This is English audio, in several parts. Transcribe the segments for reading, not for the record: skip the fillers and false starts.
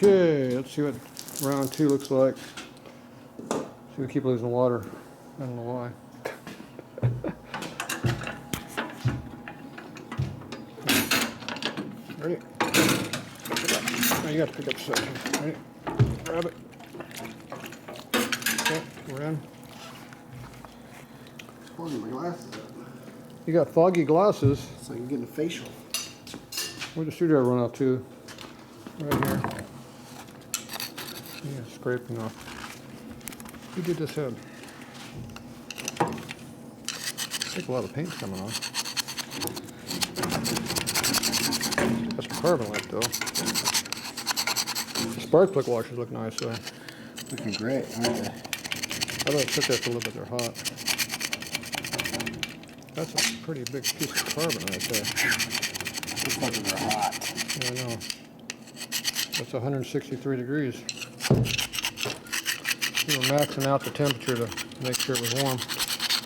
Okay, let's see what round 2 looks like. See, we keep losing water. I don't know why. Ready? Oh, you got to pick up section. Ready? Grab it. Okay, we're in. Holding my glasses up. You got foggy glasses. It's like I'm getting a facial. Where'd the screwdriver run off to? Right here. Yeah, scraping off. Who did this head? I think a lot of paint's coming off. Got some carbon left though. The spark plug washers look nice though. Looking great, aren't they? I let it sit there for a little bit, they're hot. That's a pretty big piece of carbon right there. Looks like they're hot. Yeah, I know. That's 163 degrees. We were maxing out the temperature to make sure it was warm.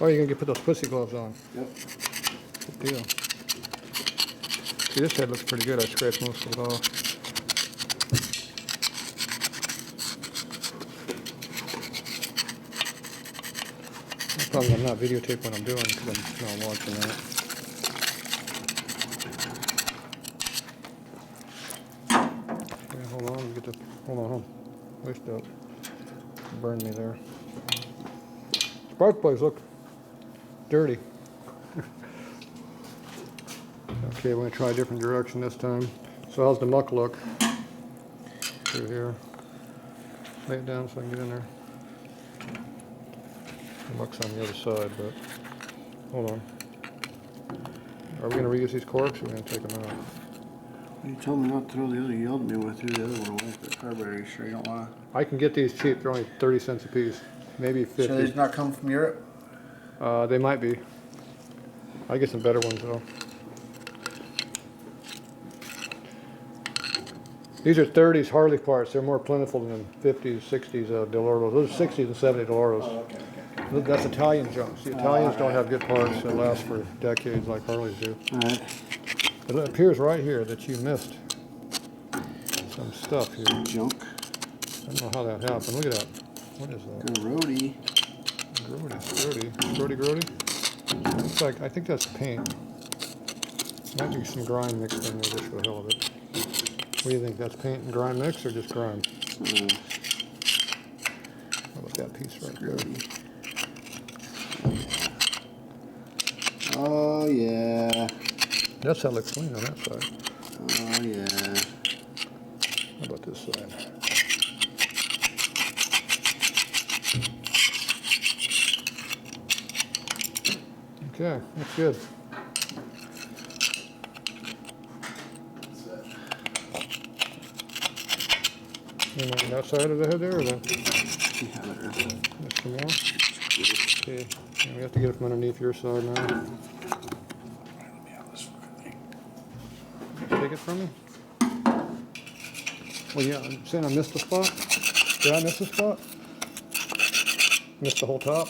Oh, you're gonna put those pussy gloves on. Yep. Good deal. See, this head looks pretty good. I scratched most of it off. The problem is I'm not videotaping what I'm doing because I'm not watching that. Okay, hold on. Get the. Hold on. Waste up. Burn me there. Spark plugs look dirty. Okay, we're going to try a different direction this time. So how's the muck look? Through here. Lay it down so I can get in there. The muck's on the other side, but hold on. Are we going to reuse these corks or are we going to take them out? You told me not to throw the other. You yelled at me when I threw the other one away. The carburetor, you sure you don't want to? I can get these cheap. They're only 30 cents a piece. Maybe 50. So these not come from Europe? They might be. I get some better ones though. These are 30s Harley parts. They're more plentiful than 50s, 60s Deloros. Those are 60s and 70 Deloros. Oh, okay. That's Italian junk. The Italians don't have good parts that last for decades like Harleys do. All right. It appears right here that you missed some stuff here. Junk. I don't know how that happened. Look at that. What is that? Grody. Grody. Looks like, I think that's paint. Might be some grime mixed in there just for the hell of it. What do you think? That's paint and grime mix or just grime? How about that piece right there? Oh yeah. That's how it looks clean on that side. Oh yeah. How about this side? Okay, that's good. And on that side of the head there, or that? Yeah, there is. There's some more. Okay, and we have to get it from underneath your side now. Let me have this fucking thing. Take it from me? Well, yeah, I'm saying I missed the spot. Did I miss the spot? Missed the whole top?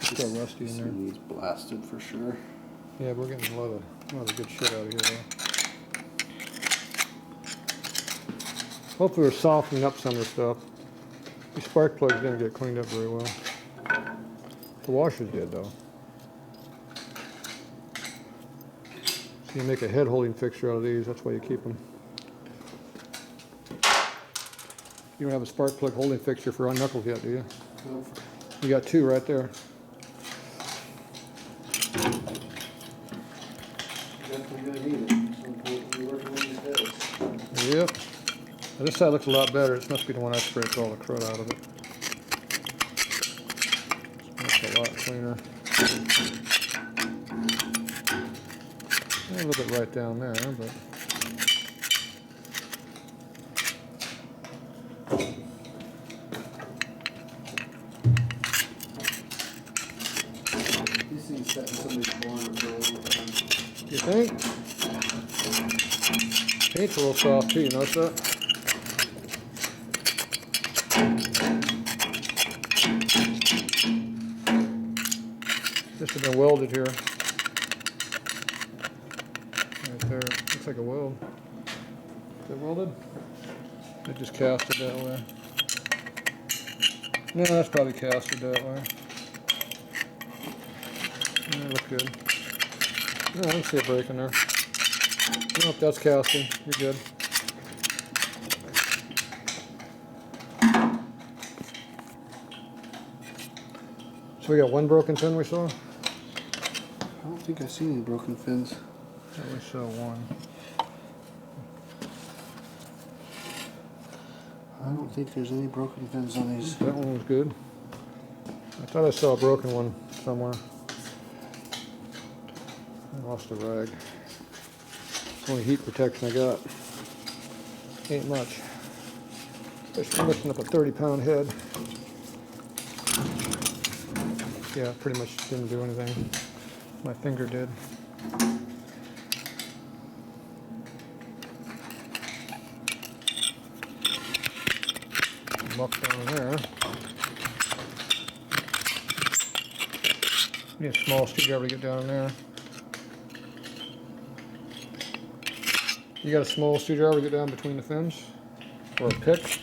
Still rusty in there. Needs blasted for sure. Yeah, we're getting a lot of good shit out of here though. Hopefully we're softening up some of the stuff. These spark plugs didn't get cleaned up very well. The washers did though. So you make a head holding fixture out of these, that's why you keep them. You don't have a spark plug holding fixture for on knucklehead, do you? Nope. You got two right there. Definitely gonna need it at some point when we're working on these days. Yep. Now this side looks a lot better. This must be the one I scraped all the crud out of it. That's a lot cleaner. A little bit right down there, but These things set in somebody's barn for a long time. you think? Paint's a little soft too, you notice that? This has been welded here. Right there. Looks like a weld. Is it welded? It just casted that way. No, that's probably casted that way. Yeah, look good. No, I don't see a break in there. Nope, that's casting. You're good. So we got one broken fin we saw? I don't think I see any broken fins. Yeah, we saw one. I don't think there's any broken fins on these. That one was good. I thought I saw a broken one somewhere. I lost a rag. It's the only heat protection I got. Ain't much. Especially lifting up a 30-pound head. Yeah, pretty much didn't do anything. My finger did. Muck down there. Need a small screwdriver to get down in there. You got a small screwdriver to get down between the fins? Or a pick?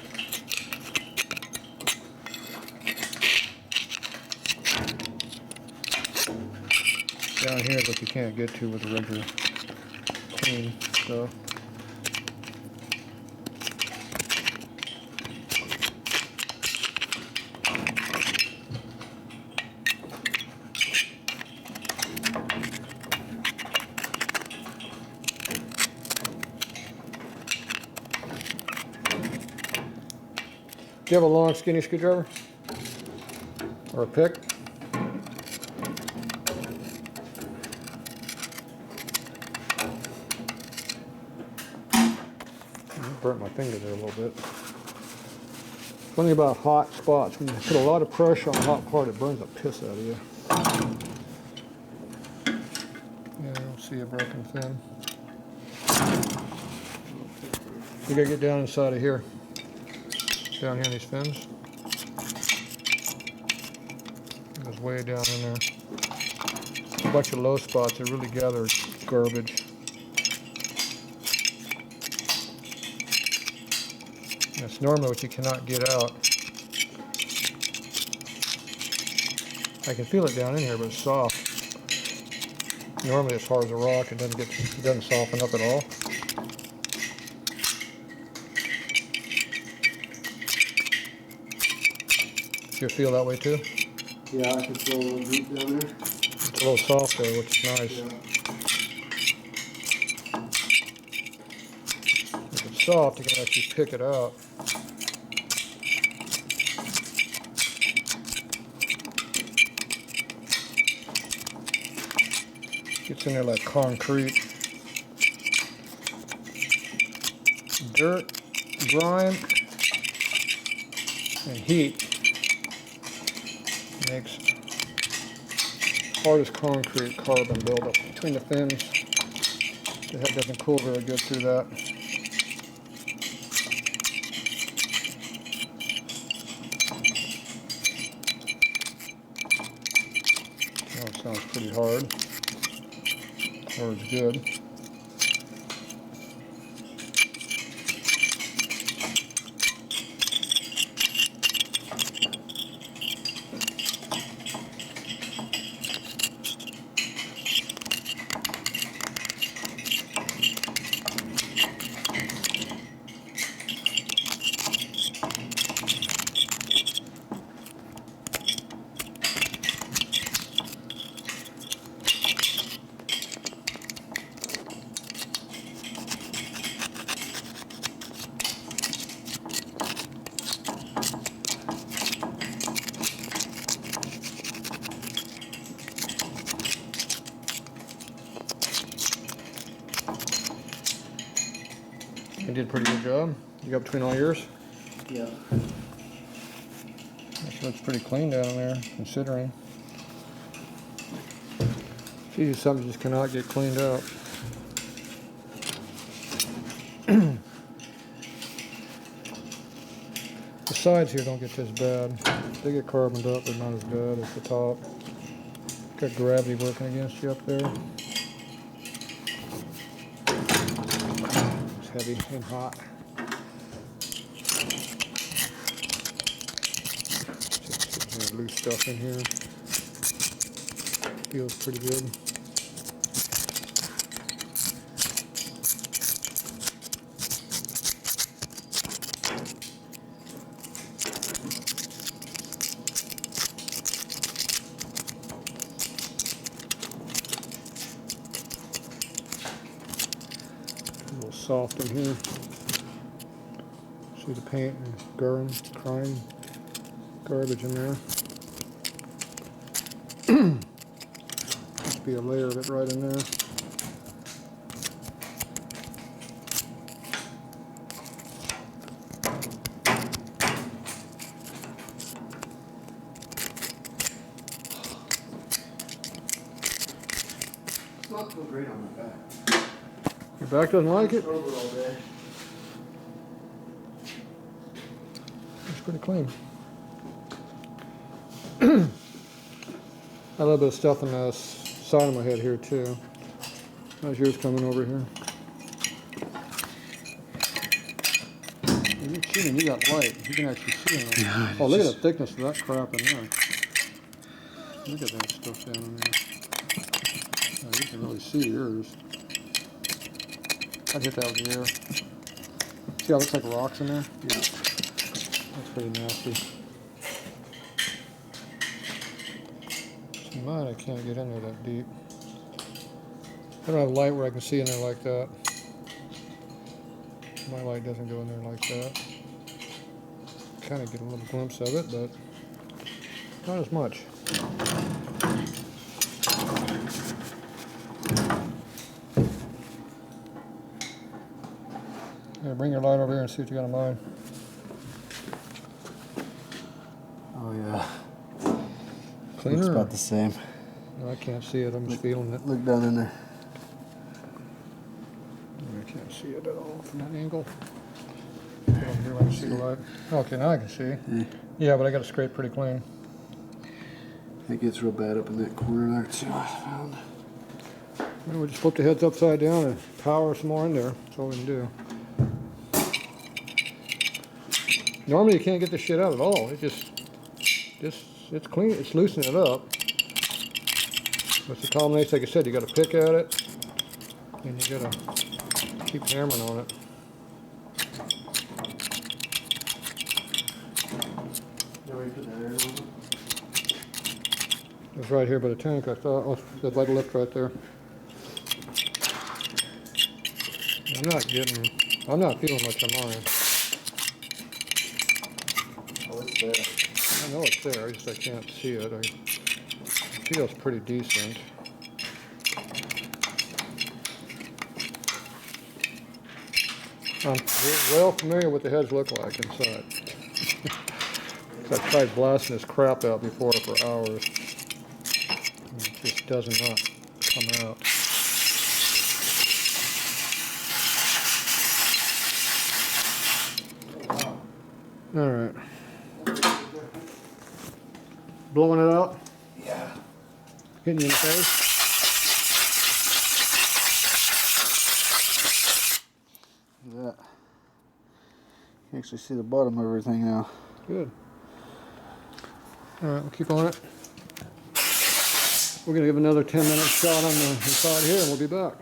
Down here is what you can't get to with a regular clean stuff. Do you have a long, skinny screwdriver? Or a pick? Burnt my finger there a little bit. One thing about hot spots, when you put a lot of pressure on a hot part, it burns the piss out of you. Yeah, I don't see a broken fin. You gotta get down inside of here. Down here in these fins. It goes way down in there. A bunch of low spots that really gather garbage. That's normally what you cannot get out. I can feel it down in here, but it's soft. Normally it's hard as a rock. It doesn't soften up at all. Do you feel that way too? Yeah, I can feel a little deep down there. It's a little soft though, which is nice. Yeah. If it's soft, you can actually pick it out. Gets in there like concrete. Dirt, grime, and heat makes hard as concrete carbon buildup between the fins. The head doesn't cool very good through that. Oh, it sounds pretty hard. Hard's good. You did a pretty good job. You got between all yours? Yeah. This looks pretty clean down there, considering. It's usually something you just cannot get cleaned out. The sides here don't get this bad. They get carboned up, but not as bad as the top. Got gravity working against you up there. heavy and hot. Just loose stuff in here. Feels pretty good. A little soft in here. See the paint and crime, garbage in there. Must be a layer of it right in there. It's not so great on my back. Your back doesn't like it? Over all day. It's pretty clean. A little bit of stuff on the side of my head here too. How's yours coming over here? You're cheating, you got light. You can actually see in there. Yeah, Oh, look at the thickness of that crap in there. Look at that stuff down in there. Oh, you can really see yours. I'd hit that with the air. See how it looks like rocks in there? Yeah. That's pretty nasty. Mine, I can't get in there that deep. I don't have light where I can see in there like that. My light doesn't go in there like that. Kind of get a little glimpse of it, but not as much. Here, bring your light over here and see what you got in mind. Oh yeah. Cleaner? Looks or- about the same. No, I can't see it. I'm just feeling it. Look down in there. I can't see it at all from that angle. Get over here, I can see the light. Okay, now I can see. Yeah. Yeah, but I got it scraped pretty clean. It gets real bad up in that corner there too, I found. Well, we'll just flip the heads upside down and power some more in there. That's all we can do. Normally you can't get this shit out at all. It just it's clean. It's loosening it up. But the combination, like I said, you got to pick at it, and you got to keep hammering on it. It's right here by the tank. I thought. Oh, the light lift right there. I'm not feeling much on mine. Oh, it's there. I know it's there, I can't see it. It feels pretty decent. I'm well familiar with what the heads look like inside. 'Cause I've tried blasting this crap out before for hours. And it just does not come out. All right. Blowing it out? Yeah. Hitting you in the face? Look at that. You can actually see the bottom of everything now. Good. All right, we'll keep on it. We're going to give another 10-minute shot on the inside here, and we'll be back.